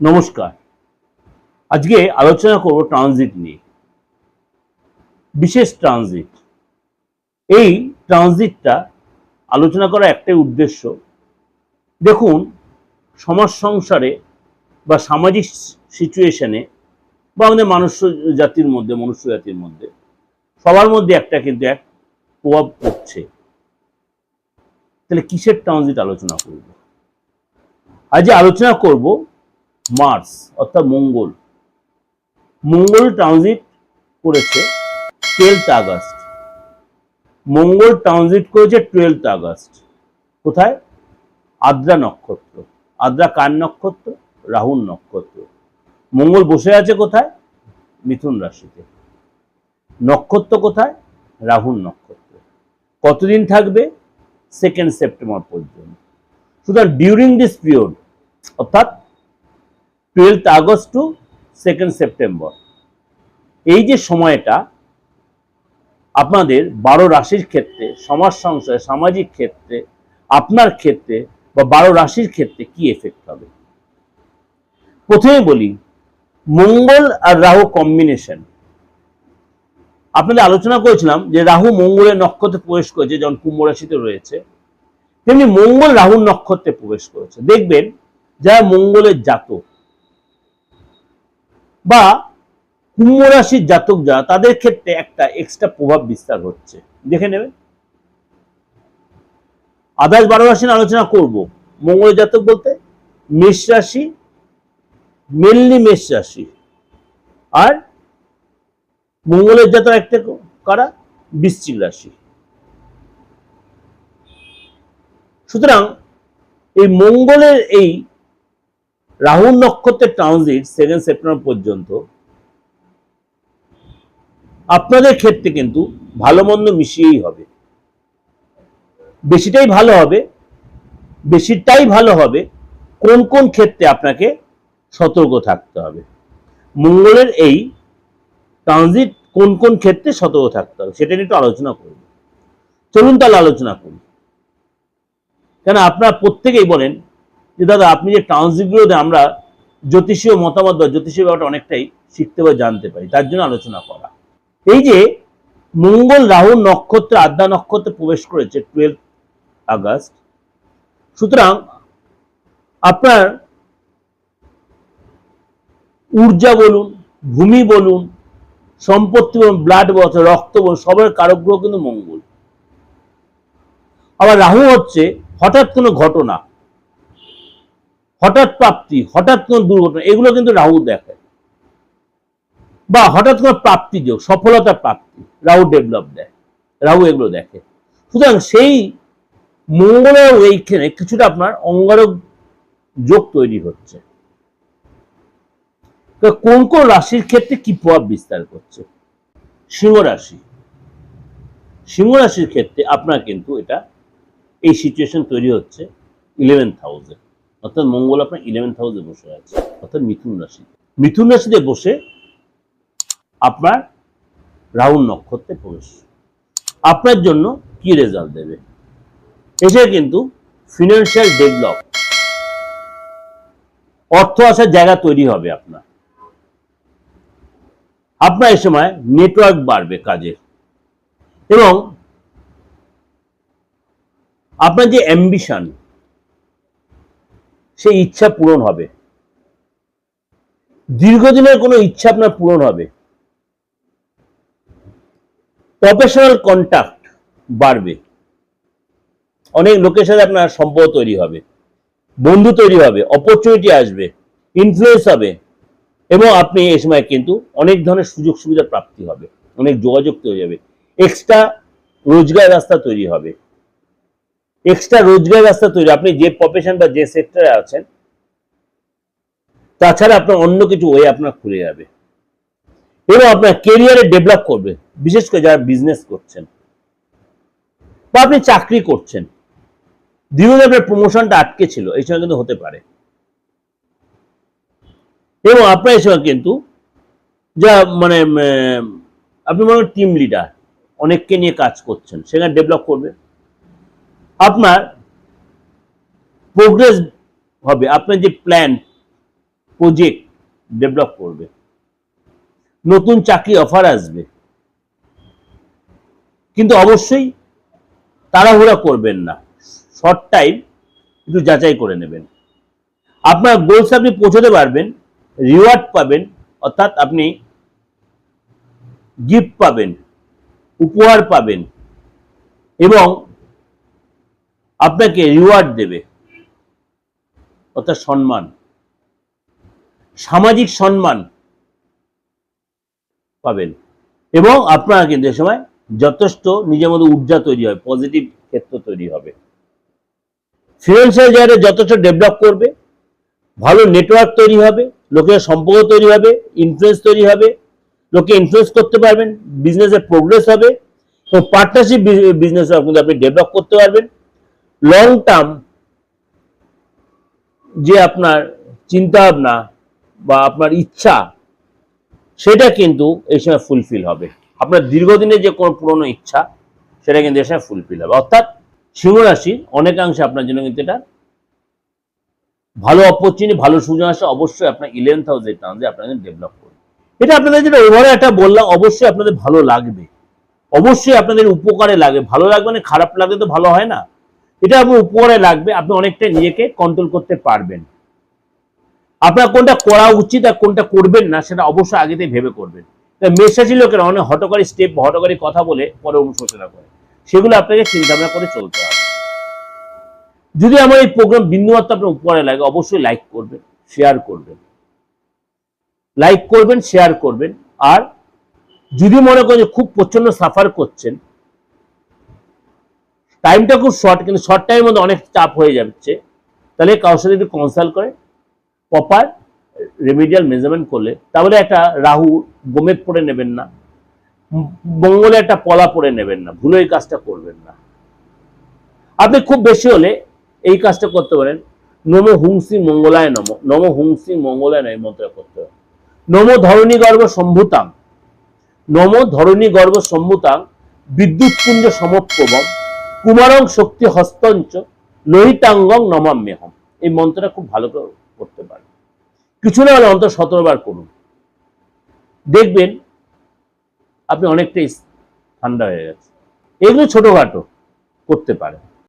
নমস্কার। আজকে আলোচনা করব ট্রানজিট নিয়ে। বিশেষ ট্রানজিট। এই ট্রানজিটটা আলোচনা করার একটাই উদ্দেশ্য, দেখুন সমাজ সংসারে বা সামাজিক সিচুয়েশনে বা আমাদের মনুষ্য জাতির মধ্যে সবার মধ্যে একটা কিন্তু এক প্রভাব পড়ছে। তাহলে কিসের ট্রানজিট আলোচনা করব? আজ আলোচনা করব মার্স অর্থাৎ মঙ্গল। মঙ্গল ট্রানজিট করেছে 12th আগস্ট। মঙ্গল ট্রানজিট করেছে 12th আগস্ট। কোথায়? আদ্রা নক্ষত্র। আদ্রা কার নক্ষত্র? রাহুর নক্ষত্র। মঙ্গল বসে আছে কোথায়? মিথুন রাশিতে। নক্ষত্র কোথায়? রাহুর নক্ষত্র। কতদিন থাকবে? 2nd সেপ্টেম্বর পর্যন্ত। সুতরাং ডিউরিং দিস পিরিয়ড অর্থাৎ 12th August two 2nd September, এই যে সময়টা আপনাদের 12 রাশির ক্ষেত্রে, সমাজ সংসারে, সামাজিক ক্ষেত্রে, আপনার ক্ষেত্রে বা 12 রাশির ক্ষেত্রে কি এফেক্ট হবে। প্রথমে বলি মঙ্গল আর রাহু কম্বিনেশন। আপনাদের আলোচনা করেছিলাম যে রাহু মঙ্গলের নক্ষত্রে প্রবেশ করেছে, যখন কুম্ভ রাশিতে রয়েছে, তেমনি মঙ্গল রাহুর নক্ষত্রে প্রবেশ করেছে। দেখবেন যারা মঙ্গলের জাতক বা কুম্ভ রাশির জাতক যারা, তাদের ক্ষেত্রে একটা এক্সট্রা প্রভাব বিস্তার হচ্ছে, দেখে নেবেন। আদার্স 12 রাশি আলোচনা করব। মঙ্গলের জাতক বলতে মেষ রাশি, মেনলি মেষ রাশি, আর মঙ্গলের জাতক একটা কারা? বৃশ্চিক রাশি। সুতরাং এই মঙ্গলের এই রাহু নক্ষত্রের ট্রানজিট 2nd সেপ্টেম্বর পর্যন্ত আপনাদের ক্ষেত্রে কিন্তু ভালো মন্দ মিশিয়েই হবে। বেশিটাই ভালো হবে। কোন কোন ক্ষেত্রে আপনাকে সতর্ক থাকতে হবে, মঙ্গলের এই ট্রানজিট কোন কোন ক্ষেত্রে সতর্ক থাকতে হবে, সেটা নিয়ে একটু আলোচনা করব। চলুন তাহলে আলোচনা করি। কেন আপনারা প্রত্যেকেই বলেন যে দাদা আপনি যে ট্রানজিটগুলোতে আমরা জ্যোতিষীয় মতামত বা জ্যোতিষীয় ব্যাপারটা অনেকটাই শিখতে বা জানতে পারি, তার জন্য আলোচনা করা। এই যে মঙ্গল রাহু নক্ষত্রে, আদ্রা নক্ষত্রে প্রবেশ করেছে 12th আগস্ট, সুতরাং আপনার ঊর্জা বলুন, ভূমি বলুন, সম্পত্তি বলুন, ব্লাড বলুন, রক্ত বলুন, সবার কারক গ্রহ কিন্তু মঙ্গল। আবার রাহু হচ্ছে হঠাৎ কোনো ঘটনা, হঠাৎ প্রাপ্তি, হঠাৎ কোনো দুর্ঘটনা, এগুলো কিন্তু রাহু দেখে। বা হঠাৎ কোনো প্রাপ্তি যোগ, সফলতা প্রাপ্তি, রাহু ডেভেলপ দেয়, রাহু এগুলো দেখে। সুতরাং সেই মঙ্গলের এইখানে কিছুটা আপনার অঙ্গারক যোগ তৈরি হচ্ছে। কোন কোন রাশির ক্ষেত্রে কি প্রভাব বিস্তার করছে? সিংহ রাশি। সিংহ রাশির ক্ষেত্রে আপনার কিন্তু এটা এই সিচুয়েশন তৈরি হচ্ছে 11th হাউসে, অর্থাৎ মঙ্গল আপনার 11th হাউসে বসে আছে, অর্থাৎ মিথুন রাশি। মিথুন রাশিতে বসে আপনার রাহু নক্ষত্রে প্রবেশ আপনার জন্য কি রেজাল্ট দেবে? এসে কিন্তু ফিনান্সিয়াল ডেভেলপ, অর্থ আসার জায়গা তৈরি হবে আপনার এই সময় নেটওয়ার্ক বাড়বে কাজের, এবং আপনার যে অ্যাম্বিশন, সেই ইচ্ছা পূরণ হবে। দীর্ঘদিনের কোনো ইচ্ছা আপনার পূরণ হবে। প্রফেশনাল কন্ট্যাক্ট বাড়বে, অনেক লোকের সাথে আপনার সম্পর্ক তৈরি হবে, বন্ধু তৈরি হবে, অপরচুনিটি আসবে, ইনফ্লুয়েন্স হবে, এবং আপনি এই সময় কিন্তু অনেক ধরনের সুযোগ সুবিধা প্রাপ্তি হবে, অনেক যোগাযোগ তৈরি হবে, এক্সট্রা রোজগার রাস্তা তৈরি হবে। আপনি যে প্রফেশন বা যে সেক্টরে আছেন, তাছাড়া আপনার অন্য কিছু ওয়ে আপনার খুলে যাবে, এবং আপনার কেরিয়ারে ডেভেলপ করবে। বিশেষ করে যারা বিজনেস করছেন বা আপনি চাকরি করছেন, দীর্ঘদিন আপনার প্রমোশনটা আটকে ছিল, এই সময় কিন্তু হতে পারে। এবং আপনার এই সময় কিন্তু যা মানে আপনি মনে করেন টিম লিডার, অনেককে নিয়ে কাজ করছেন, সেখানে ডেভেলপ করবে। আপনার প্রোগ্রেস হবে, আপনার যে প্ল্যান প্রজেক্ট ডেভেলপ করবে, নতুন চাকরি অফার আসবে। কিন্তু অবশ্যই তাড়াহুড়া করবেন না, শর্ট টাইম একটু যাচাই করে নেবেন। আপনার গোলস আপনি পৌঁছতে পারবেন, রিওয়ার্ড পাবেন, অর্থাৎ আপনি গিফট পাবেন, উপহার পাবেন এবং আপনাকে রিওয়ার্ড দেবে, অর্থাৎ সম্মান, সামাজিক সম্মান পাবেন এবং আপনার কিন্তু এ সময় যথেষ্ট নিজের মধ্যে ঊর্জা তৈরি হবে, পজিটিভ ক্ষেত্র তৈরি হবে। ফিনান্সিয়াল জায়গায় যথেষ্ট ডেভেলপ করবে, ভালো নেটওয়ার্ক তৈরি হবে, লোকের সম্পর্ক তৈরি হবে, ইনফ্লুয়েন্স তৈরি হবে, লোকে ইনফ্লুয়েন্স করতে পারবেন, বিজনেসের প্রোগ্রেস হবে এবং পার্টনারশিপ বিজনেস কিন্তু আপনি ডেভেলপ করতে পারবেন। লং টার্ম যে আপনার চিন্তা ভাবনা বা আপনার ইচ্ছা, সেটা কিন্তু এই সময় ফুলফিল হবে। আপনার দীর্ঘদিনের যে কোনো পুরনো ইচ্ছা, সেটা কিন্তু এই সময় ফুলফিল হবে। অর্থাৎ সিংহ রাশির অনেকাংশে আপনার জন্য কিন্তু এটা ভালো অপরচুনিটি, ভালো সুযোগ আসে। অবশ্যই আপনার 11th হাউস এটা আপনাদের ডেভেলপ করবে। এটা আপনাদের যেটা ওভারঅল একটা বললাম, অবশ্যই আপনাদের ভালো লাগবে, অবশ্যই আপনাদের উপকারে লাগবে। ভালো লাগবে মানে খারাপ লাগলে তো ভালো হয় না, এটা আপনার উপকারে লাগবে। আপনি অনেকটা নিজেকে কন্ট্রোল করতে পারবেন। আপনার কোনটা করা উচিত আর কোনটা করবেন না, সেটা অবশ্যই আগে থেকে ভেবে করবেন। মেষ রাশির লোকেরা অনেক হঠকারী স্টেপ, হঠকারী কথা বলে পরে অনুশোচনা করে, সেগুলো আপনাকে চিন্তা ভাবনা করে চলতে হবে। যদি আমার এই প্রোগ্রাম বিন্দুমাত্র আপনার উপকারে লাগে, অবশ্যই লাইক করবেন, শেয়ার করবেন, লাইক করবেন, শেয়ার করবেন। আর যদি মনে করেন যে খুব প্রচন্ড সাফার করছেন, টাইমটা খুব শর্ট, কিন্তু শর্ট টাইমের মধ্যে অনেক চাপ হয়ে যাচ্ছে, তাহলে কারোর সাথে একটু কনসাল্ট করে প্রপার রেমিডিয়াল মেজারমেন্ট করলে, তাহলে একটা রাহু গোমেদ পড়ে নেবেন না, মঙ্গলে একটা পলা পড়ে নেবেন না, ভুলে এই কাজটা করবেন না। আপনি খুব বেশি হলে এই কাজটা করতে পারেন, নমো হুংসি মঙ্গলায় নম, নমো হুংসি মঙ্গলায় নম, এই মন্ত্র করতে হবে। নমো ধরণী গর্ভ সম্ভূতাং, নমো ধরণী গর্ভ সম্ভূতাং বিদ্যুৎ পুঞ্জ সমপ্রভম কুমারং শক্তি হস্তঞ্চ লোহিতাঙ্গং নমাম্যহম। এই মন্ত্রটা খুব ভালো করে করতে পারেন, কিছু না হলে অন্তত 17 বার করুন, দেখবেন আপনি অনেকটাই ঠান্ডা হয়ে গেছে। এগুলো ছোটখাটো করতে পারেন।